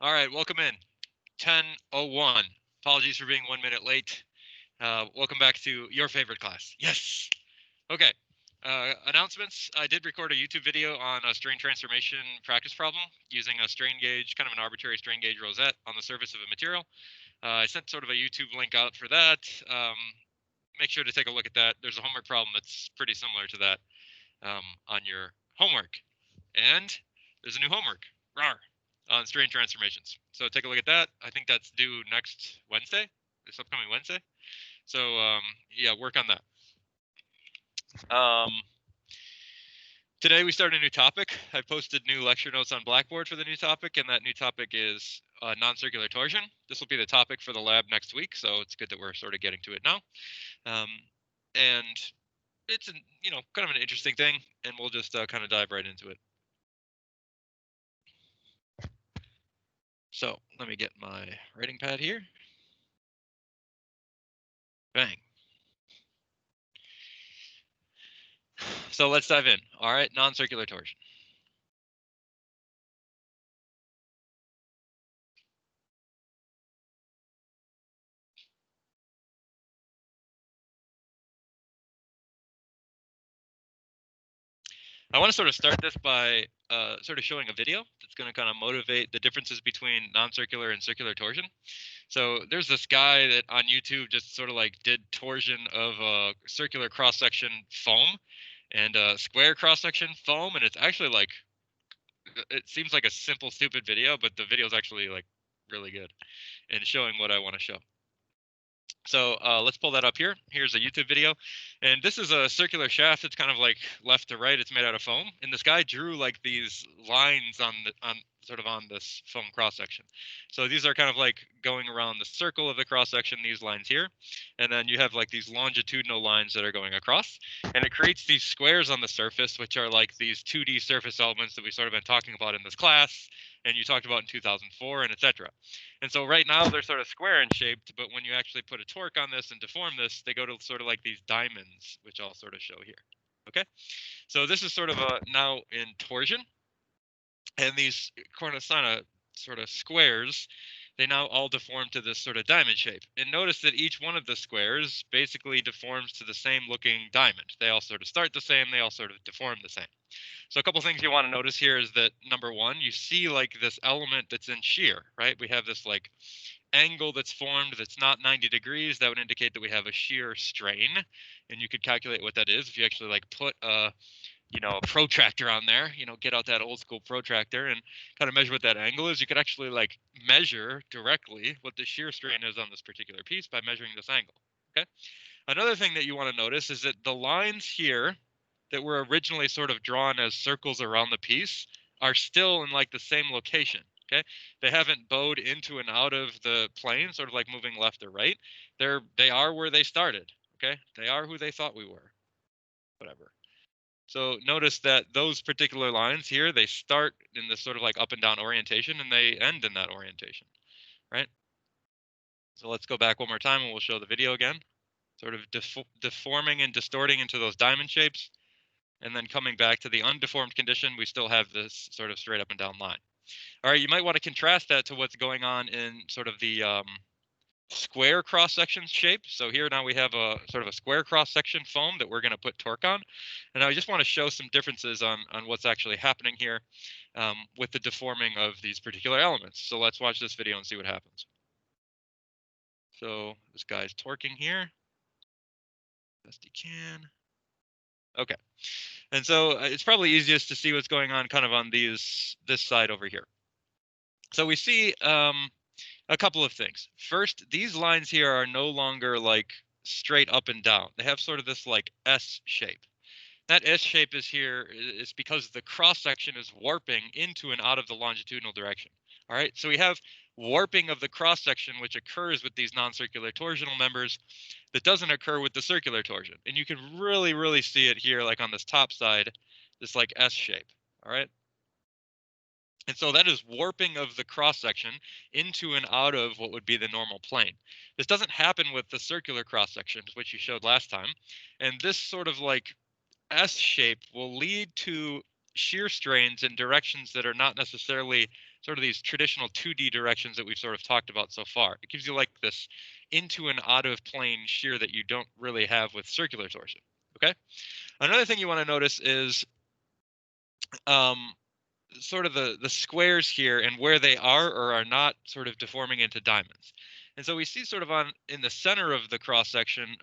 All right, welcome in. 10:01. Apologies for being 1 minute late. Welcome back to your favorite class. Yes. Okay. Announcements. I did record a YouTube video on a strain transformation practice problem using a strain gauge, kind of an arbitrary strain gauge rosette on the surface of a material. I sent sort of a YouTube link out for that. Make sure to take a look at that. There's a homework problem that's pretty similar to that on your homework. And there's a new homework. Rawr. On strain transformations. So take a look at that. I think that's due next Wednesday, this upcoming Wednesday. So yeah, work on that. Today we start a new topic. I posted new lecture notes on Blackboard for the new topic, and that new topic is non-circular torsion. This will be the topic for the lab next week, so it's good that we're sort of getting to it now. And it's kind of an interesting thing, and we'll just kind of dive right into it. So let me get my writing pad here. Bang. So let's dive in. All right, non-circular torsion. I want to sort of start this by sort of showing a video that's going to kind of motivate the differences between non-circular and circular torsion. So there's this guy that on YouTube just sort of like did torsion of a circular cross-section foam and a square cross-section foam, and it's actually like, it seems like a simple, stupid video, but the video is actually like really good and showing what I want to show. So let's pull that up here. Here's a YouTube video. And this is a circular shaft. It's kind of like left to right. It's made out of foam. And this guy drew like these lines on this foam cross section. So these are kind of like going around the circle of the cross section, these lines here. And then you have like these longitudinal lines that are going across. And it creates these squares on the surface, which are like these 2D surface elements that we've sort of been talking about in this class. And you talked about in 2004 and etc. And so right now they're sort of square in shaped, but when you actually put a torque on this and deform this, they go to sort of like these diamonds, which I'll sort of show here. Okay, so this is sort of now in torsion, and these corner sort of squares, they now all deform to this sort of diamond shape. And notice that each one of the squares basically deforms to the same looking diamond. They all sort of start the same, they all sort of deform the same. So a couple things you want to notice here is that number one, you see like this element that's in shear, right? We have this like angle that's formed that's not 90 degrees. That would indicate that we have a shear strain, and you could calculate what that is if you actually like put a protractor on there, get out that old school protractor and kind of measure what that angle is. You could actually like measure directly what the shear strain is on this particular piece by measuring this angle. Okay. Another thing that you want to notice is that the lines here that were originally sort of drawn as circles around the piece are still in like the same location. Okay, they haven't bowed into and out of the plane, sort of like moving left or right. They are where they started. Okay, they are who they thought we were. Whatever. So notice that those particular lines here, they start in this sort of like up and down orientation, and they end in that orientation, right? So let's go back one more time, and we'll show the video again. Sort of deforming and distorting into those diamond shapes. And then coming back to the undeformed condition, we still have this sort of straight up and down line. All right, you might want to contrast that to what's going on in sort of the square cross-section shape. So here now we have a sort of a square cross-section foam that we're going to put torque on. And I just want to show some differences on what's actually happening here with the deforming of these particular elements. So let's watch this video and see what happens. So this guy's torquing here. Best he can. Okay. And so it's probably easiest to see what's going on kind of on this side over here. So we see a couple of things. First, these lines here are no longer like straight up and down. They have sort of this like S shape. That S shape is here is because the cross section is warping into and out of the longitudinal direction. All right, so we have warping of the cross section, which occurs with these non-circular torsional members that doesn't occur with the circular torsion. And you can really, really see it here, like on this top side, this like S shape. All right. And so that is warping of the cross section into and out of what would be the normal plane. This doesn't happen with the circular cross sections, which you showed last time. And this sort of like S shape will lead to shear strains in directions that are not necessarily sort of these traditional 2D directions that we've sort of talked about so far. It gives you like this into an out of plane shear that you don't really have with circular torsion. Okay. Another thing you want to notice is um, sort of the squares here and where they are or are not sort of deforming into diamonds. And so we see sort of on in the center of the cross section,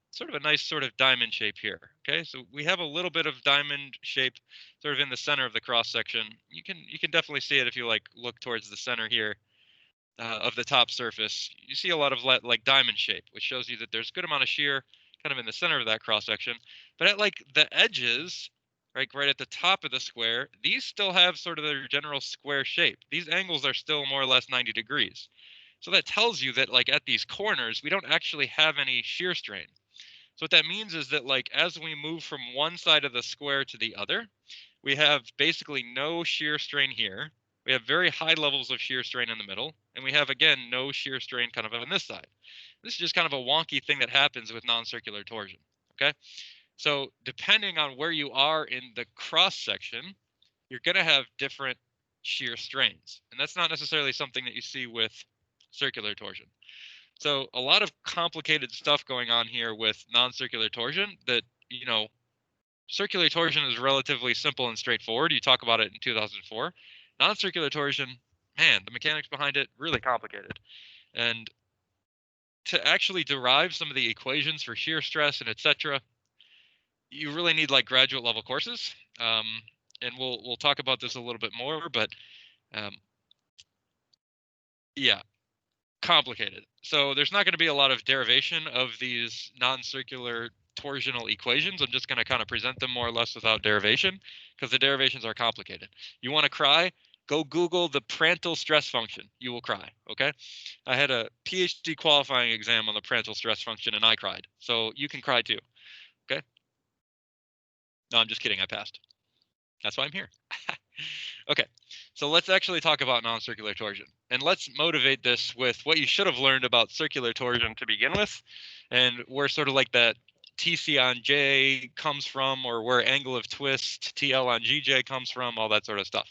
sort of a nice sort of diamond shape here. Okay, so we have a little bit of diamond shape sort of in the center of the cross section. You can definitely see it if you like look towards the center here of the top surface. You see a lot of like diamond shape, which shows you that there's a good amount of shear kind of in the center of that cross section. But at like the edges, right at the top of the square, these still have sort of their general square shape. These angles are still more or less 90 degrees. So that tells you that like at these corners, we don't actually have any shear strain. So what that means is that like as we move from one side of the square to the other, we have basically no shear strain here. We have very high levels of shear strain in the middle, and we have again no shear strain kind of on this side. This is just kind of a wonky thing that happens with non-circular torsion. Okay, so depending on where you are in the cross section, you're going to have different shear strains, and that's not necessarily something that you see with circular torsion. So a lot of complicated stuff going on here with non-circular torsion that, you know, circular torsion is relatively simple and straightforward. You talk about it in 2004. Non-circular torsion, man, the mechanics behind it, really complicated. And to actually derive some of the equations for shear stress and etc., you really need like graduate level courses. And we'll talk about this a little bit more, but yeah, complicated. So there's not going to be a lot of derivation of these non-circular torsional equations. I'm just going to kind of present them more or less without derivation because the derivations are complicated. You want to cry? Go Google the Parental stress function. You will cry, okay? I had a PhD qualifying exam on the Parental stress function and I cried. So you can cry too, okay? No, I'm just kidding. I passed. That's why I'm here. Okay, so let's actually talk about non-circular torsion. And let's motivate this with what you should have learned about circular torsion to begin with, and where sort of like that TC on J comes from, or where angle of twist TL on GJ comes from, all that sort of stuff.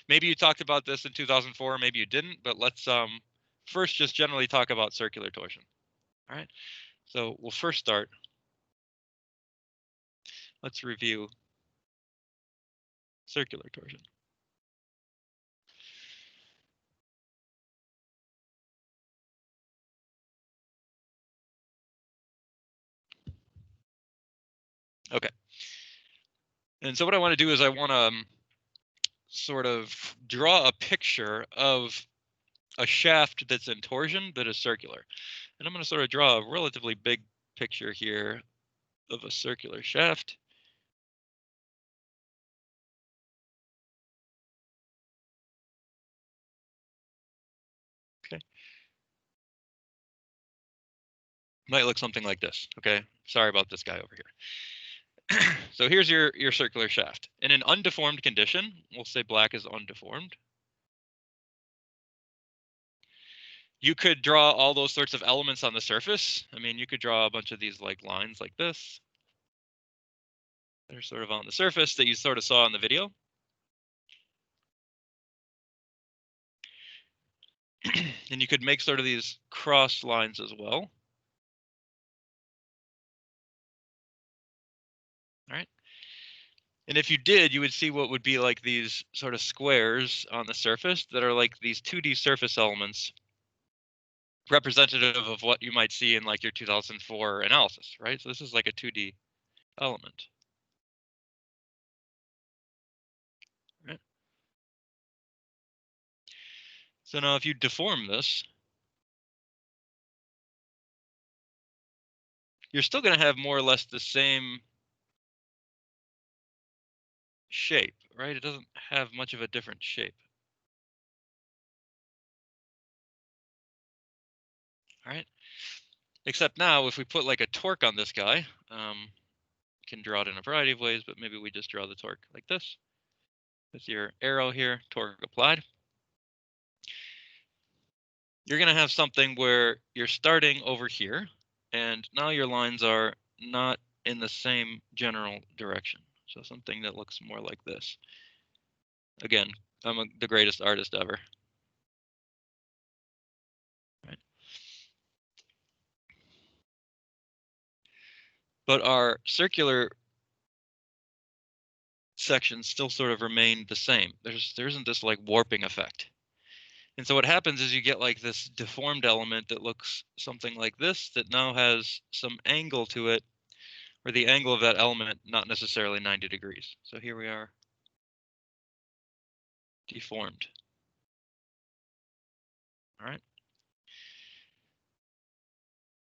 Maybe you talked about this in 2004, maybe you didn't, but let's first just generally talk about circular torsion. All right, so we'll first start. Let's review circular torsion. Okay. And so what I want to do is I want to sort of draw a picture of a shaft that's in torsion that is circular. And I'm going to sort of draw a relatively big picture here of a circular shaft. Okay. Might look something like this. Okay. Sorry about this guy over here. So here's your circular shaft. In an undeformed condition, we'll say black is undeformed. You could draw all those sorts of elements on the surface. I mean, you could draw a bunch of these like lines like this. They're sort of on the surface that you sort of saw in the video. And you could make sort of these cross lines as well. All right. And if you did, you would see what would be like these sort of squares on the surface that are like these 2D surface elements representative of what you might see in like your 2004 analysis, right? So this is like a 2D element. Right? So now if you deform this, you're still going to have more or less the same shape, right? It doesn't have much of a different shape. All right. Except now, if we put like a torque on this guy, can draw it in a variety of ways, but maybe we just draw the torque like this. With your arrow here, torque applied. You're going to have something where you're starting over here, and now your lines are not in the same general direction. So something that looks more like this. Again, I'm the greatest artist ever. but our circular sections still sort of remain the same. There isn't this like warping effect. And so what happens is you get like this deformed element that looks something like this that now has some angle to it, or the angle of that element not necessarily 90 degrees. So here we are, deformed. All right.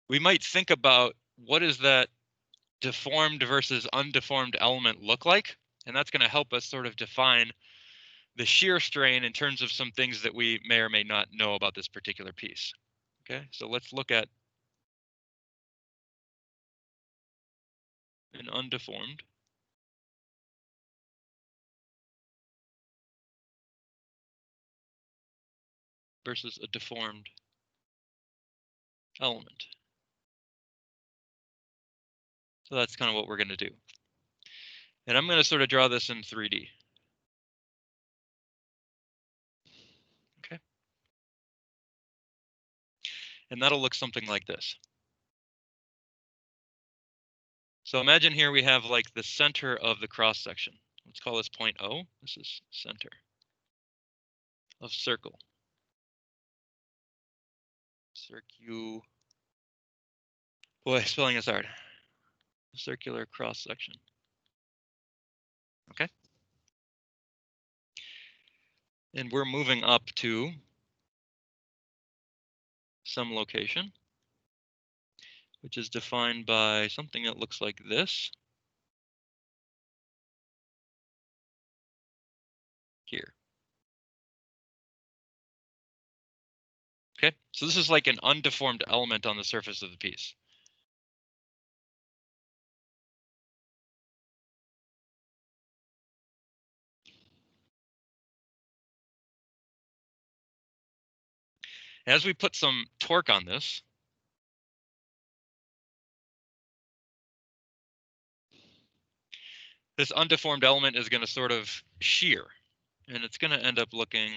We might think about what does that deformed versus undeformed element look like? And that's going to help us sort of define the shear strain in terms of some things that we may or may not know about this particular piece. Okay, so let's look at an undeformed versus a deformed element. So that's kind of what we're going to do. And I'm going to sort of draw this in 3D. Okay. And that'll look something like this. So imagine here we have like the center of the cross section. Let's call this point O. This is center of circle. Circu. Boy, spelling is hard. Circular cross section. Okay. And we're moving up to some location, which is defined by something that looks like this here. Okay, so this is like an undeformed element on the surface of the piece. As we put some torque on this, this undeformed element is going to sort of shear, and it's going to end up looking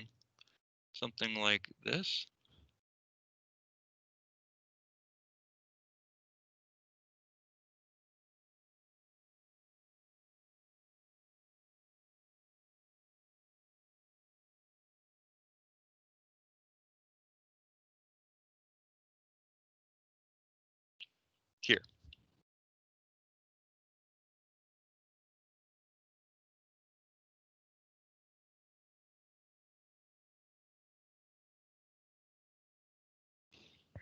something like this. Here.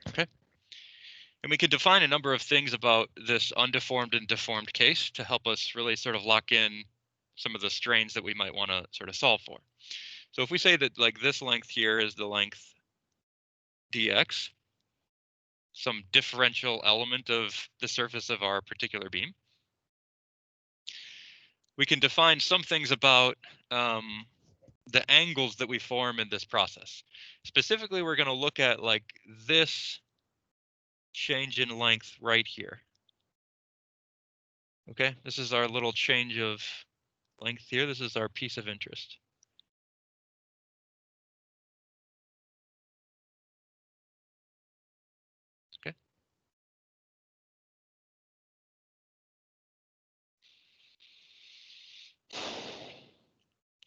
Okay. And we could define a number of things about this undeformed and deformed case to help us really sort of lock in some of the strains that we might want to sort of solve for. So if we say that like this length here is the length dx, some differential element of the surface of our particular beam, we can define some things about the angles that we form in this process. Specifically, we're going to look at like this change in length right here. Okay, this is our little change of length here. This is our piece of interest. Okay.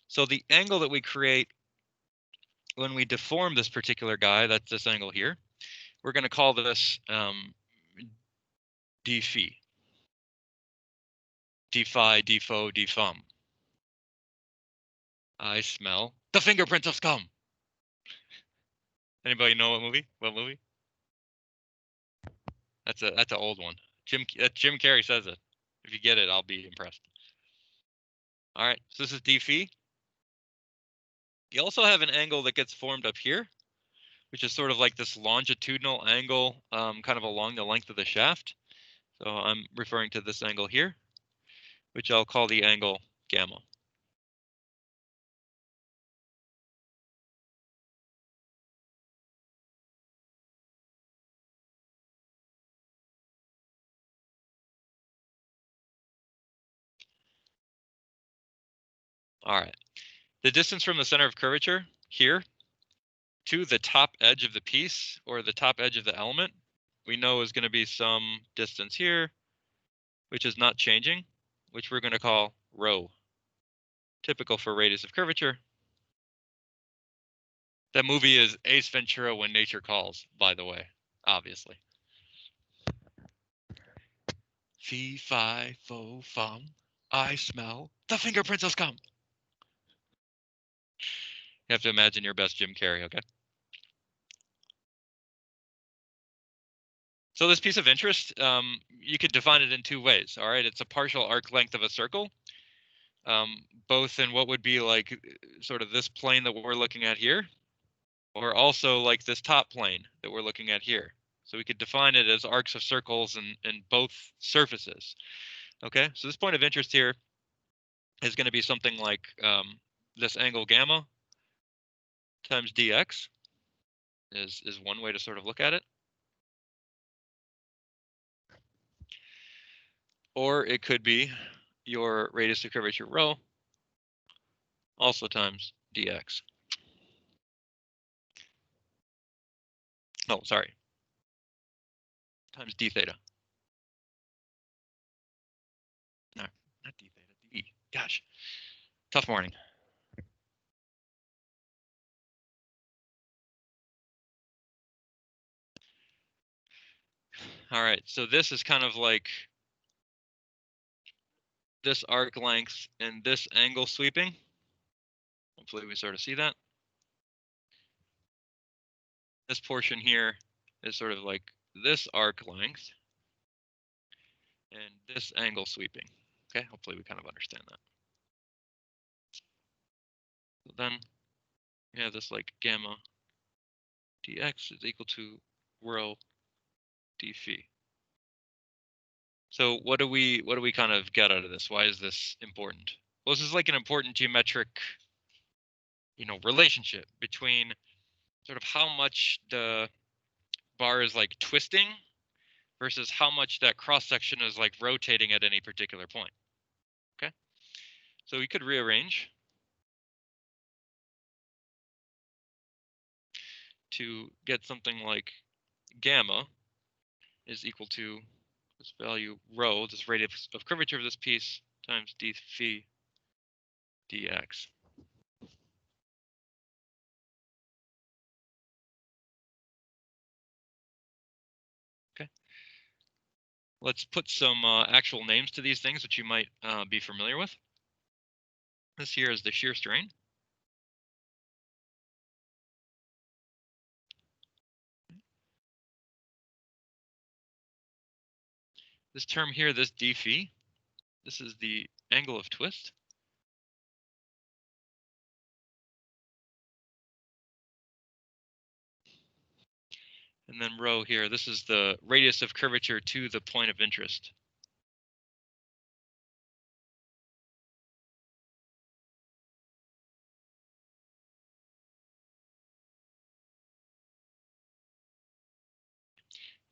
So the angle that we create when we deform this particular guy, that's this angle here, we're going to call this d phi, d phi, d pho, d fum. I smell the fingerprints of scum. Anybody know what movie? What movie? That's an old one. Jim Carrey says it. If you get it, I'll be impressed. All right, so this is d phi. You also have an angle that gets formed up here, which is sort of like this longitudinal angle, kind of along the length of the shaft. So I'm referring to this angle here, which I'll call the angle gamma. All right. The distance from the center of curvature here to the top edge of the piece or the top edge of the element, we know is going to be some distance here which is not changing, which we're going to call rho. Typical for radius of curvature. That movie is Ace Ventura: When Nature Calls, by the way, obviously. Fee, fi, fo, fum, I smell the fingerprints of scum. You have to imagine your best Jim Carrey, okay? So this piece of interest, you could define it in two ways, all right? It's a partial arc length of a circle, both in what would be like sort of this plane that we're looking at here, or also like this top plane that we're looking at here. So we could define it as arcs of circles in both surfaces, okay? So this point of interest here is going to be something like this angle gamma times dx is one way to sort of look at it. Or it could be your radius of curvature rho also times dx. Oh, sorry. Times d theta. No, not d theta, d. Gosh, tough morning. All right, so this is kind of like this arc length and this angle sweeping. Hopefully we sort of see that. This portion here is sort of like this arc length and this angle sweeping. Okay, hopefully we kind of understand that. So then we have this like gamma dx is equal to rho d phi. So what do we kind of get out of this? Why is this important? Well, this is like an important geometric, relationship between sort of how much the bar is like twisting versus how much that cross section is like rotating at any particular point. Okay, so we could rearrange to get something like gamma is equal to this value rho, this radius of curvature of this piece, times d phi dx. Okay, let's put some actual names to these things which you might be familiar with. This here is the shear strain. This term here, this d phi, this is the angle of twist. And then rho here, this is the radius of curvature to the point of interest.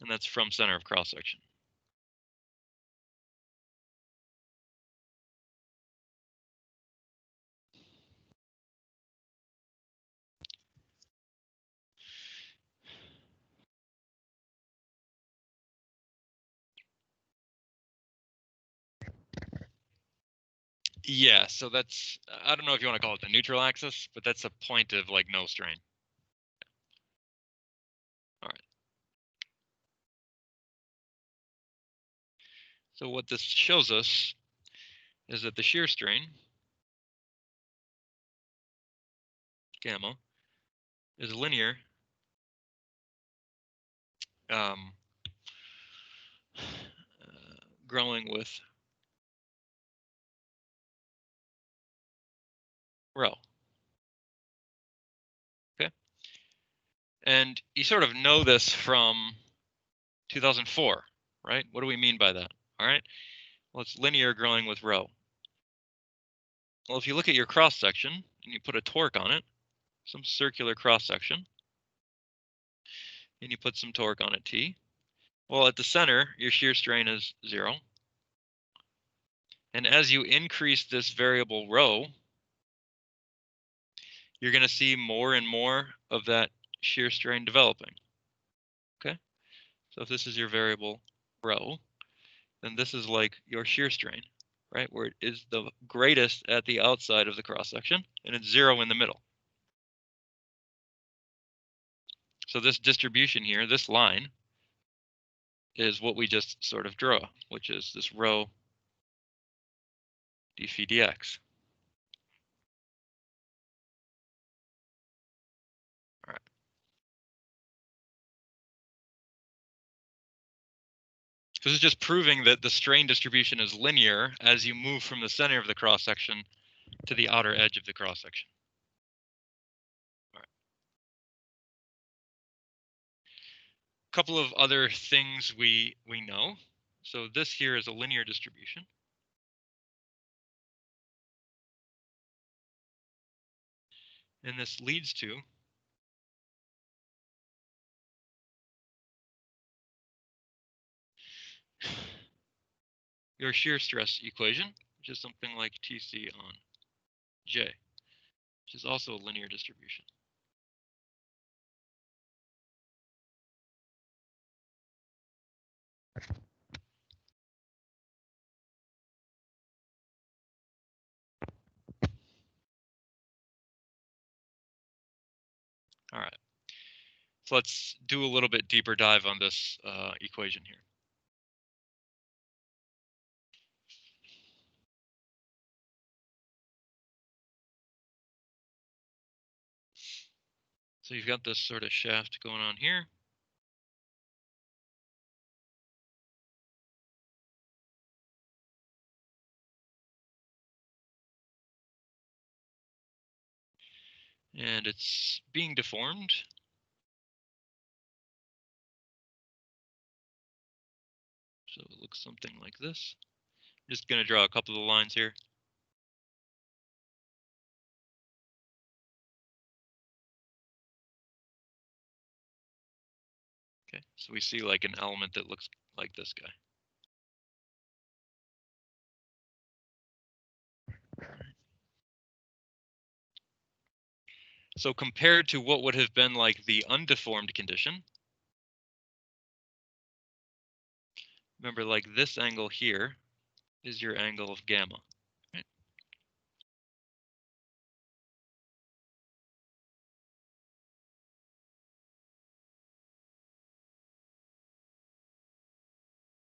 And that's from center of cross section. Yeah, so that's, I don't know if you want to call it the neutral axis, but that's a point of like no strain. All right. So what this shows us is that the shear strain, gamma, is linear growing with rho. Okay. And you sort of know this from 2004, right? What do we mean by that? All right. Well, it's linear growing with rho. Well, if you look at your cross section and you put a torque on it, some circular cross section, and you put some torque on it, T. Well, at the center, your shear strain is 0. And as you increase this variable rho, you're going to see more and more of that shear strain developing. Okay. So if this is your variable rho, then this is like your shear strain, right? Where it is the greatest at the outside of the cross-section, and it's 0 in the middle. So this distribution here, this line, is what we just sort of draw, which is this rho d phi dx. All right. This is just proving that the strain distribution is linear as you move from the center of the cross-section to the outer edge of the cross-section. All right. A couple of other things we know. So this here is a linear distribution. And this leads to your shear stress equation, which is something like Tc on J, which is also a linear distribution. All right. So let's do a little bit deeper dive on this equation here. So you've got this sort of shaft going on here. And it's being deformed. So it looks something like this. I'm just going to draw a couple of the lines here. Okay, so we see like an element that looks like this guy. So compared to what would have been like the undeformed condition, remember like this angle here is your angle of gamma. Right?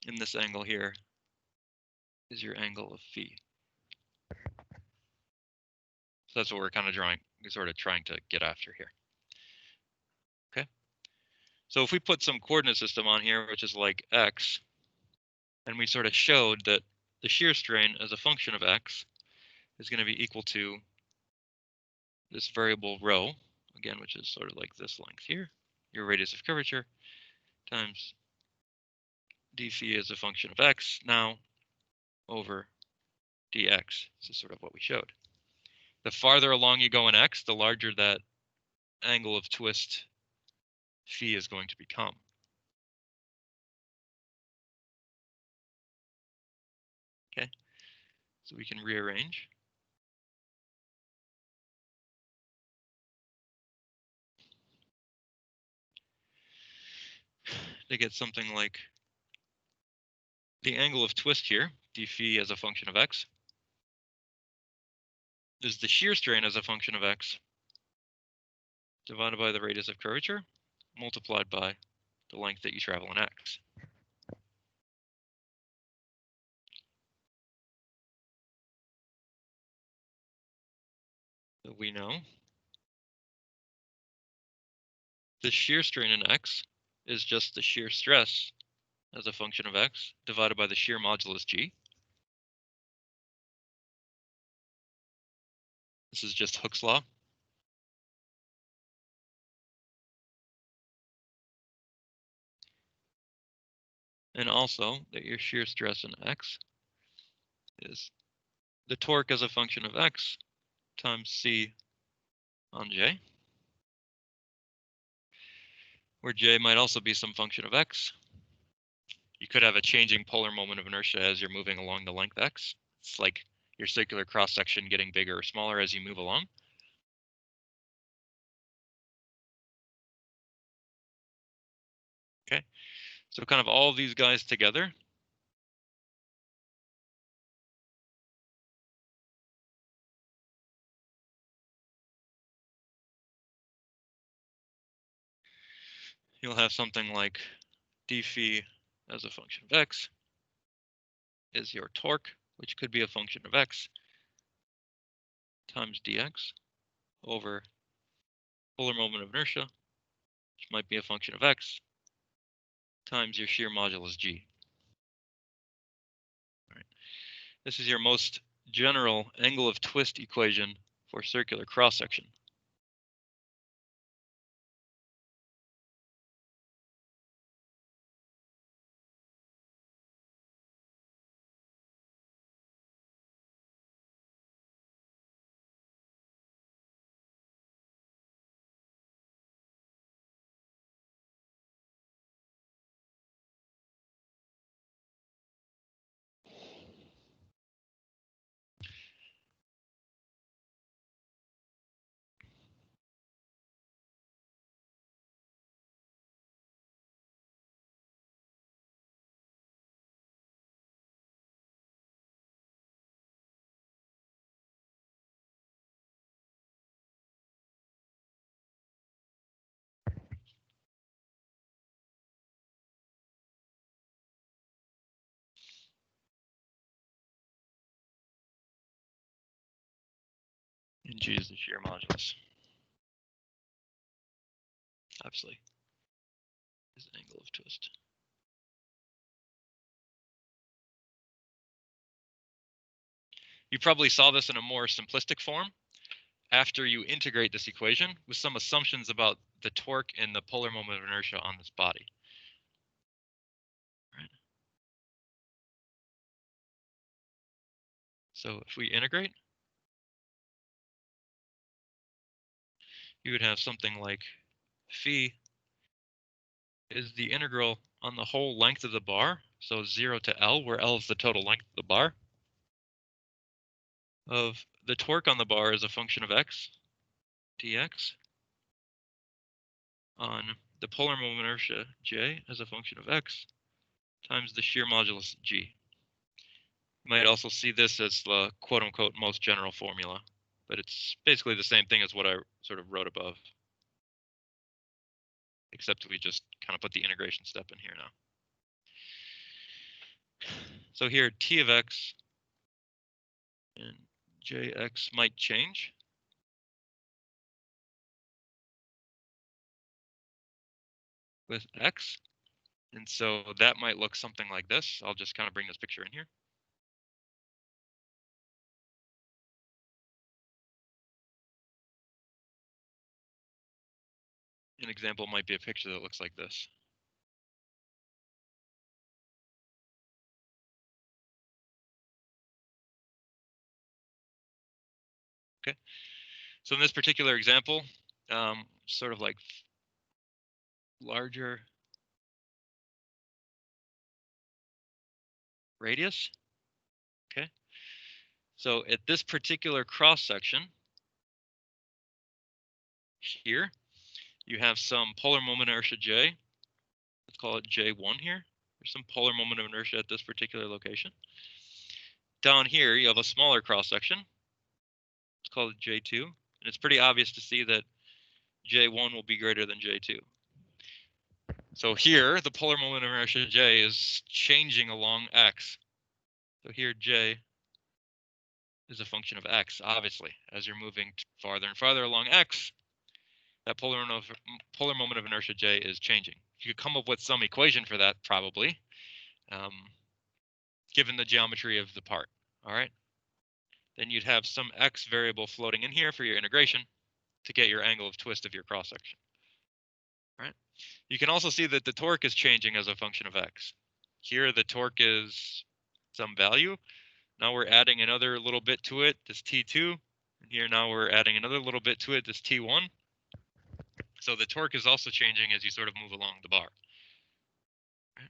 And this angle here is your angle of phi. So that's what we're kind of drawing, sort of trying to get after here. Okay. So if we put some coordinate system on here, which is like x, and we sort of showed that the shear strain as a function of x is going to be equal to this variable rho, again, which is sort of like this length here, your radius of curvature, times d phi as a function of x now over dx. This is sort of what we showed. The farther along you go in x, the larger that angle of twist phi is going to become. Okay, so we can rearrange. To get something like the angle of twist here, d phi as a function of x, is the shear strain as a function of x divided by the radius of curvature multiplied by the length that you travel in x. So we know the shear strain in x is just the shear stress as a function of x divided by the shear modulus g. This is just Hooke's law. And also that your shear stress in x is the torque as a function of x times c on j, where j might also be some function of x. You could have a changing polar moment of inertia as you're moving along the length x. It's like your circular cross-section getting bigger or smaller as you move along. Okay, so kind of all of these guys together you'll have something like d phi as a function of x is your torque, which could be a function of x, times dx over polar moment of inertia, which might be a function of x, times your shear modulus g. All right. This is your most general angle of twist equation for circular cross-section. And g is the shear modulus. Obviously, is an angle of twist. You probably saw this in a more simplistic form after you integrate this equation with some assumptions about the torque and the polar moment of inertia on this body. Right. So if we integrate, you would have something like phi is the integral on the whole length of the bar, so 0 to L, where L is the total length of the bar, of the torque on the bar is a function of x, dx, on the polar moment of inertia, j, as a function of x, times the shear modulus, g. You might also see this as the quote-unquote most general formula, but it's basically the same thing as what I sort of wrote above, except we just kind of put the integration step in here now. So here, t of x and jx might change. With x, and so that might look something like this. I'll just kind of bring this picture in here. An example might be a picture that looks like this. Okay, so in this particular example, sort of like larger radius. Okay, so at this particular cross section here, you have some polar moment inertia j. Let's call it j1 here. There's some polar moment of inertia at this particular location. Down here, you have a smaller cross section. Let's call it j2, and it's pretty obvious to see that j1 will be greater than j2. So here, the polar moment of inertia j is changing along x. So here, j is a function of x, obviously. As you're moving farther and farther along x, that polar moment of inertia j is changing. You could come up with some equation for that, probably, given the geometry of the part, all right? Then you'd have some x variable floating in here for your integration to get your angle of twist of your cross-section, right? You can also see that the torque is changing as a function of x. Here, the torque is some value. Now we're adding another little bit to it, this T2. And here now we're adding another little bit to it, this T1. So the torque is also changing as you sort of move along the bar. Right?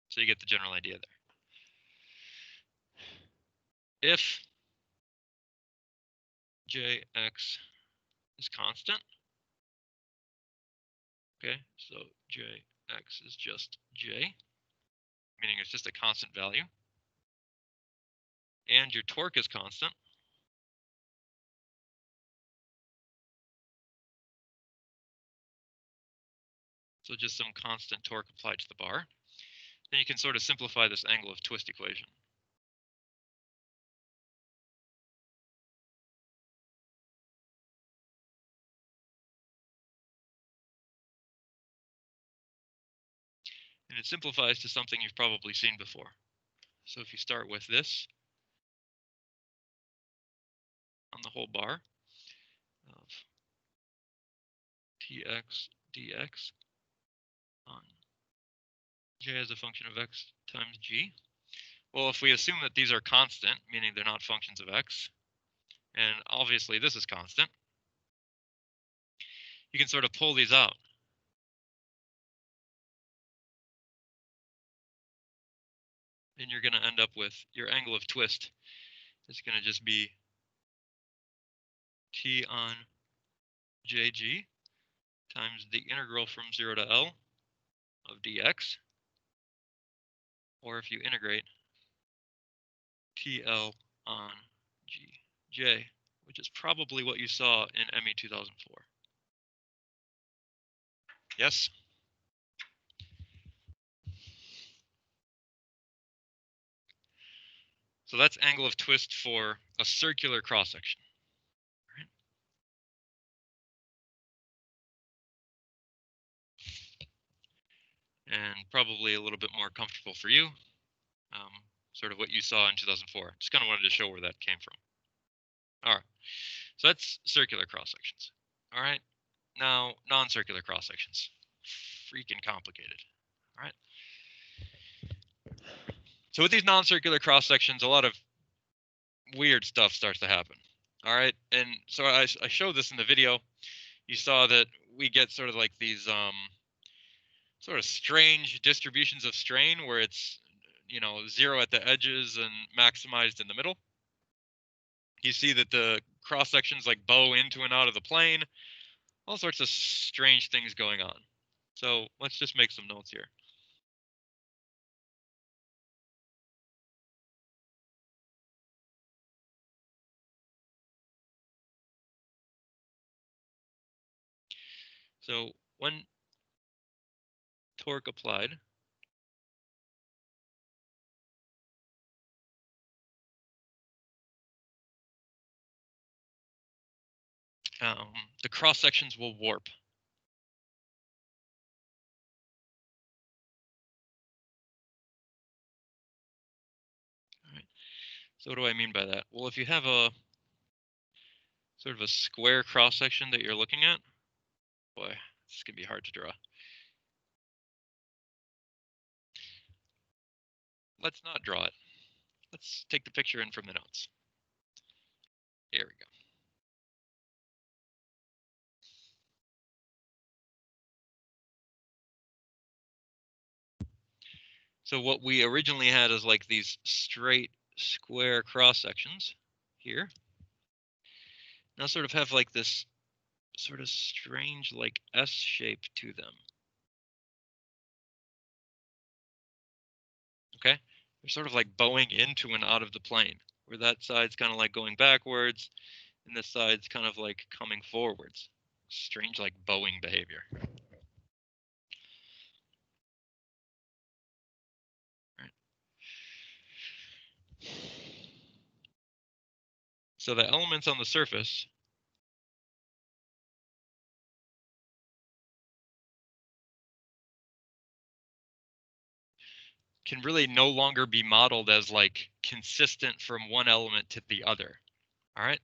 So you get the general idea there. If Jx is constant, okay, so Jx is just J, meaning it's just a constant value, and your torque is constant, so just some constant torque applied to the bar, then you can sort of simplify this angle of twist equation. And it simplifies to something you've probably seen before. So if you start with this on the whole bar of tx dx on j as a function of x times g. Well, if we assume that these are constant, meaning they're not functions of x, and obviously this is constant, you can sort of pull these out. And you're going to end up with your angle of twist is going to just be t on jg times the integral from 0 to L of dx, or if you integrate, TL on gj, which is probably what you saw in ME3004. Yes? So that's angle of twist for a circular cross-section. Right? And probably a little bit more comfortable for you, sort of what you saw in 2004. Just kind of wanted to show where that came from. All right, so that's circular cross-sections. All right, now non-circular cross-sections. Freaking complicated. All right. So with these non-circular cross-sections, a lot of weird stuff starts to happen. All right, and so I showed this in the video. You saw that we get sort of like these sort of strange distributions of strain where it's, you know, 0 at the edges and maximized in the middle. You see that the cross sections like bow into and out of the plane, all sorts of strange things going on. So let's just make some notes here. So when torque applied the cross sections will warp. All right. So what do I mean by that? Well, if you have a sort of a square cross section that you're looking at, boy, this is gonna be hard to draw. Let's not draw it. Let's take the picture in from the notes. There we go. So what we originally had is like these straight square cross sections here. Now sort of have like this sort of strange like S shape to them. Okay, they're sort of like bowing into and out of the plane, where that side's kind of like going backwards, and this side's kind of like coming forwards. Strange like bowing behavior. Right. So the elements on the surface can really no longer be modeled as like consistent from one element to the other. All right.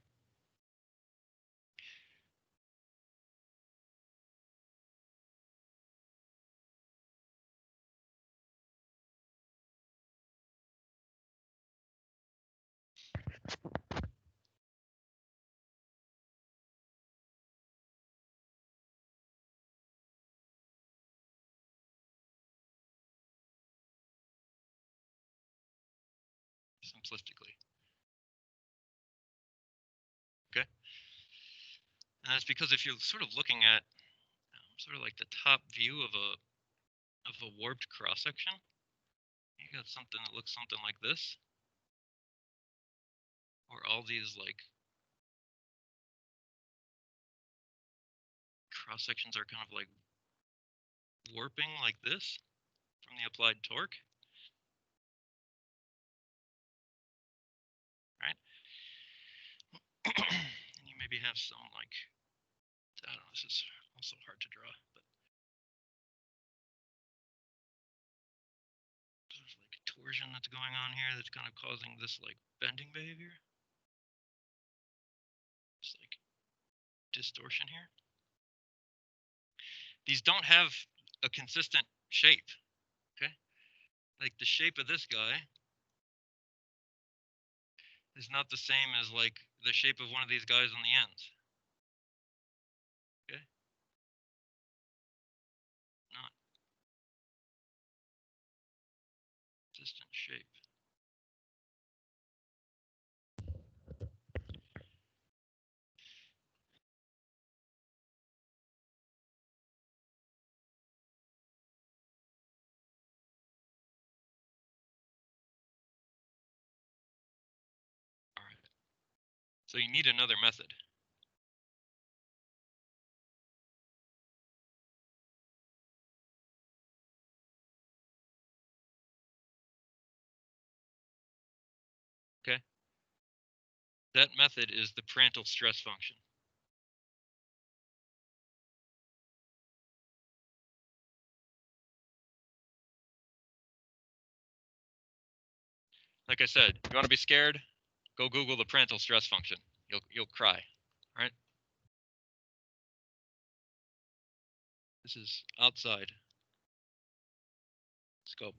Simplistically. Okay. And that's because if you're sort of looking at sort of like the top view of a warped cross section, you got something that looks something like this, or all these like cross sections are kind of like warping like this from the applied torque. Right? And you maybe have some like, I don't know, this is also hard to draw, but there's like torsion that's going on here that's kind of causing this like bending behavior. It's like distortion here. These don't have a consistent shape, okay? Like the shape of this guy is not the same as like the shape of one of these guys on the ends. Okay? Not consistent shape. All right. So you need another method. Okay? That method is the parental stress function. Like I said, you want to be scared? Go Google the parental stress function. You'll cry. All right? This is outside scope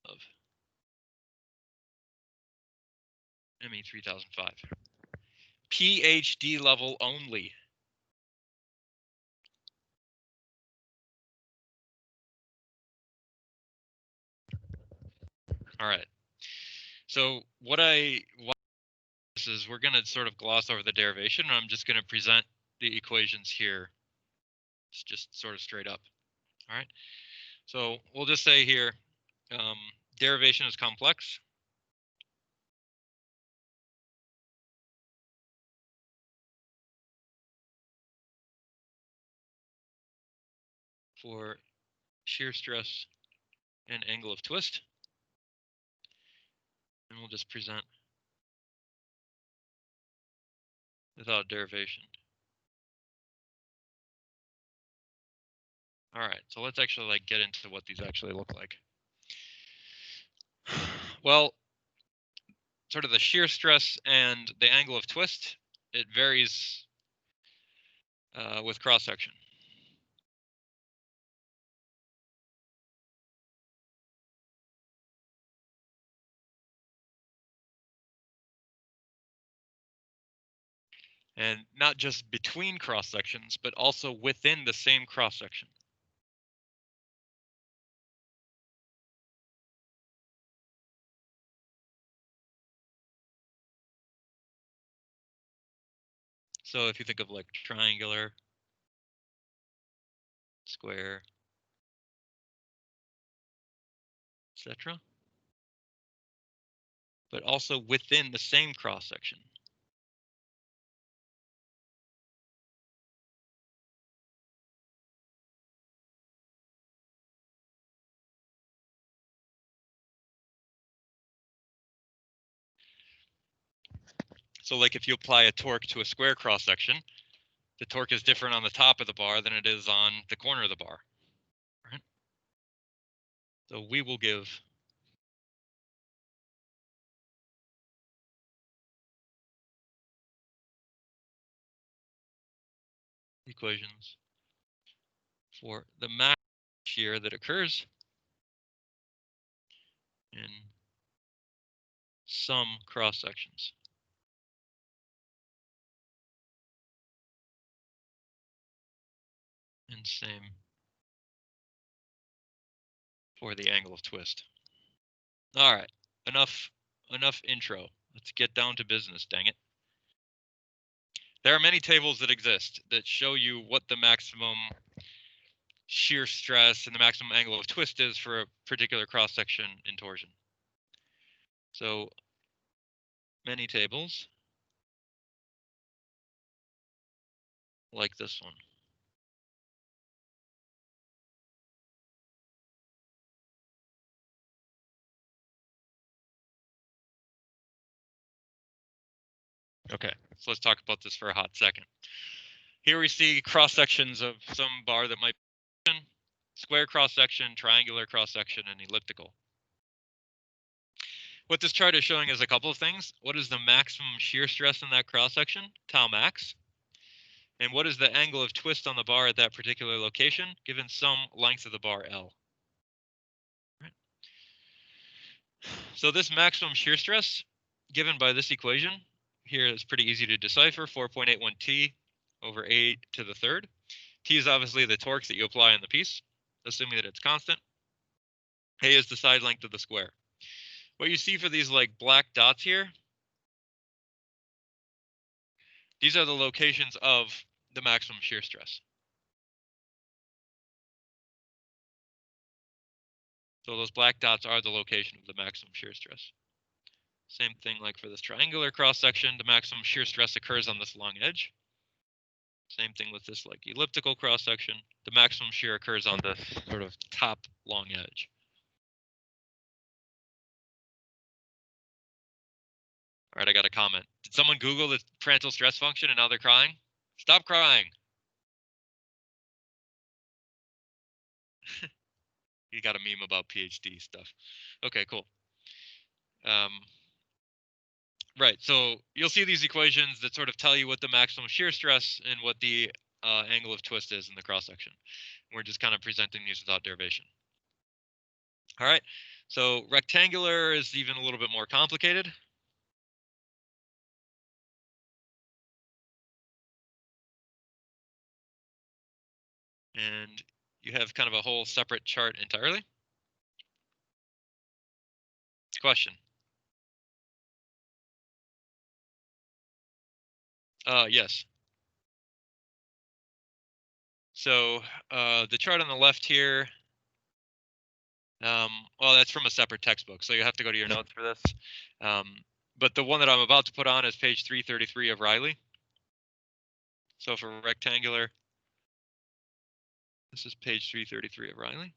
of ME3005. PhD level only. All right. So what this is, we're going to sort of gloss over the derivation, and I'm just going to present the equations here. It's just sort of straight up. All right. So we'll just say here, derivation is complex. For shear stress and angle of twist. And we'll just present without derivation. All right, so let's actually like get into what these actually look like. Well, sort of the shear stress and the angle of twist, it varies with cross section. And not just between cross sections, but also within the same cross section. So if you think of like triangular, square, etc., but also within the same cross section. So like if you apply a torque to a square cross section, the torque is different on the top of the bar than it is on the corner of the bar. Right? So we will give equations for the max shear that occurs in some cross sections. And same for the angle of twist. All right, enough intro. Let's get down to business, dang it. There are many tables that exist that show you what the maximum shear stress and the maximum angle of twist is for a particular cross section in torsion. So many tables like this one. Okay, so let's talk about this for a hot second. Here we see cross sections of some bar that might be square cross section, triangular cross section, and elliptical. What this chart is showing is a couple of things. What is the maximum shear stress in that cross section, tau max? And what is the angle of twist on the bar at that particular location, given some length of the bar L? Right. So this maximum shear stress, given by this equation, here is pretty easy to decipher, 4.81 T over 8 to the third. T is obviously the torque that you apply on the piece, assuming that it's constant. A is the side length of the square. What you see for these like black dots here, these are the locations of the maximum shear stress. So those black dots are the location of the maximum shear stress. Same thing like for this triangular cross section, the maximum shear stress occurs on this long edge. Same thing with this like elliptical cross section, the maximum shear occurs on this sort of top long edge. All right, I got a comment. Did someone Google the parental stress function and now they're crying? Stop crying. You got a meme about PhD stuff. Okay, cool. Right, so you'll see these equations that sort of tell you what the maximum shear stress and what the angle of twist is in the cross section. We're just kind of presenting these without derivation. All right, so rectangular is even a little bit more complicated. And you have kind of a whole separate chart entirely. Question. Yes. So the chart on the left here, well, that's from a separate textbook, so you have to go to your notes for this. But the one that I'm about to put on is page 333 of Riley. So for rectangular, this is page 333 of Riley.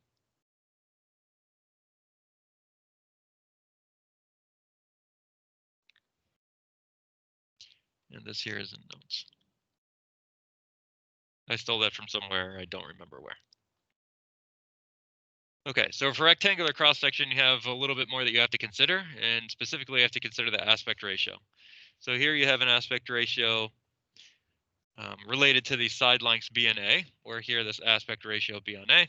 And this here is in notes. I stole that from somewhere, I don't remember where. Okay, so for rectangular cross section, you have a little bit more that you have to consider, and specifically you have to consider the aspect ratio. So here you have an aspect ratio related to the side lengths B and A, or here this aspect ratio B on A.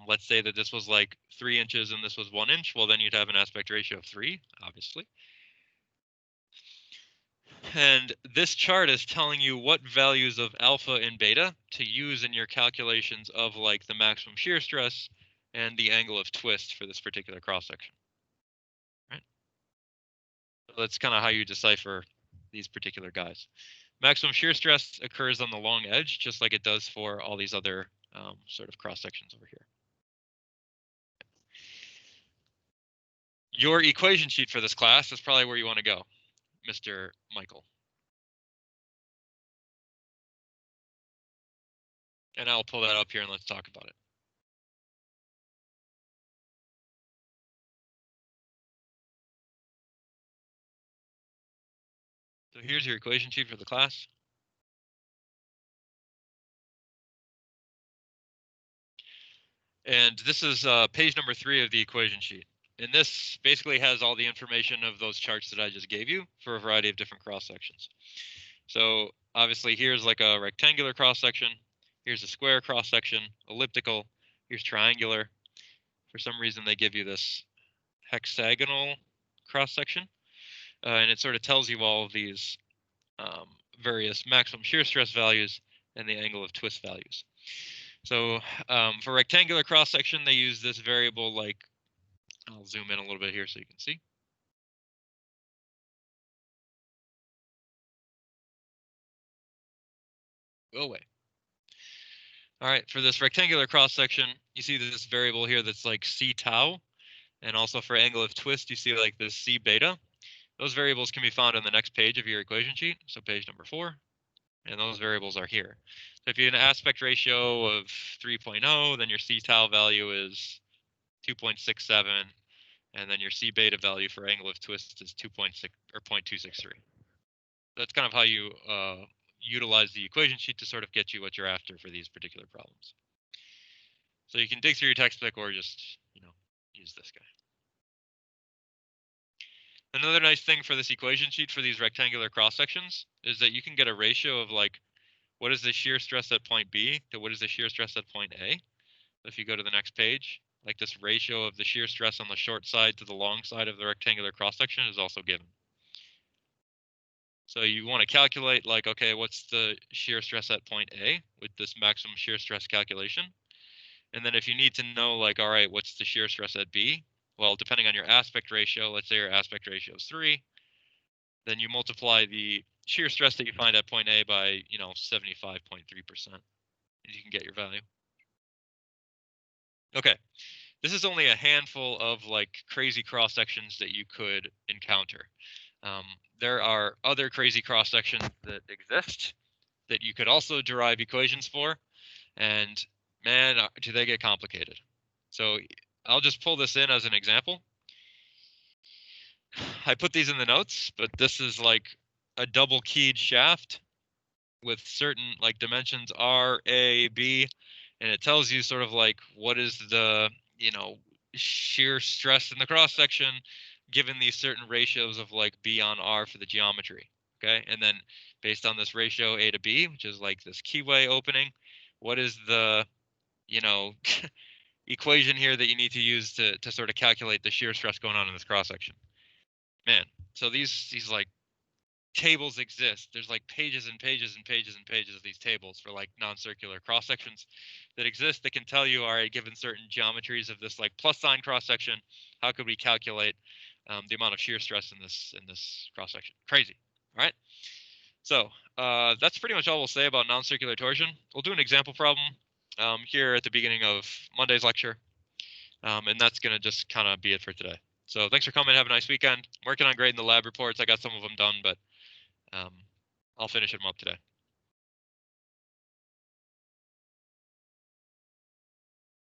Let's say that this was like 3 inches and this was 1 inch. Well, then you'd have an aspect ratio of 3, obviously. And this chart is telling you what values of alpha and beta to use in your calculations of like the maximum shear stress and the angle of twist for this particular cross section. Right? So that's kind of how you decipher these particular guys. Maximum shear stress occurs on the long edge, just like it does for all these other sort of cross sections over here. Your equation sheet for this class is probably where you want to go, Mr. Michael. And I'll pull that up here and let's talk about it. So here's your equation sheet for the class. And this is page number 3 of the equation sheet. And this basically has all the information of those charts that I just gave you for a variety of different cross sections. So obviously here's like a rectangular cross section. Here's a square cross section, elliptical. Here's triangular. For some reason, they give you this hexagonal cross section. And it sort of tells you all of these various maximum shear stress values and the angle of twist values. So for rectangular cross section, they use this variable like, I'll zoom in a little bit here so you can see. Go away. All right, for this rectangular cross section, you see this variable here that's like C tau. And also for angle of twist, you see like this C beta. Those variables can be found on the next page of your equation sheet. So page number 4. And those variables are here. So if you have an aspect ratio of 3.0, then your C tau value is 2.67. And then your C beta value for angle of twist is 2.6 or 0.263. that's kind of how you utilize the equation sheet to sort of get you what you're after for these particular problems. So you can dig through your textbook or just, use this guy. Another nice thing for this equation sheet for these rectangular cross sections is that you can get a ratio of like what is the shear stress at point B to what is the shear stress at point A. If you go to the next page, like this ratio of the shear stress on the short side to the long side of the rectangular cross section is also given. So you want to calculate like, okay, what's the shear stress at point A with this maximum shear stress calculation? And then if you need to know like, all right, what's the shear stress at B? Well, depending on your aspect ratio, let's say your aspect ratio is 3, then you multiply the shear stress that you find at point A by, 75.3%, and you can get your value. Okay, this is only a handful of like crazy cross sections that you could encounter. There are other crazy cross sections that exist that you could also derive equations for, and man, do they get complicated. So I'll just pull this in as an example. I put these in the notes, but this is like a double keyed shaft with certain like dimensions R, A, B, and it tells you sort of like what is the, shear stress in the cross section given these certain ratios of like B on R for the geometry. Okay, and then based on this ratio A to B, which is like this keyway opening, what is the, equation here that you need to use to sort of calculate the shear stress going on in this cross section? Man, so these like tables exist. There's like pages and pages and pages and pages of these tables for like non-circular cross sections that exist that can tell you, all right, given certain geometries of this like plus sign cross section, how could we calculate the amount of shear stress in this cross section? Crazy. All right. So that's pretty much all we'll say about non-circular torsion. We'll do an example problem here at the beginning of Monday's lecture, and that's gonna just kind of be it for today. So thanks for coming. Have a nice weekend. I'm working on grading the lab reports. I got some of them done, but I'll finish them up today.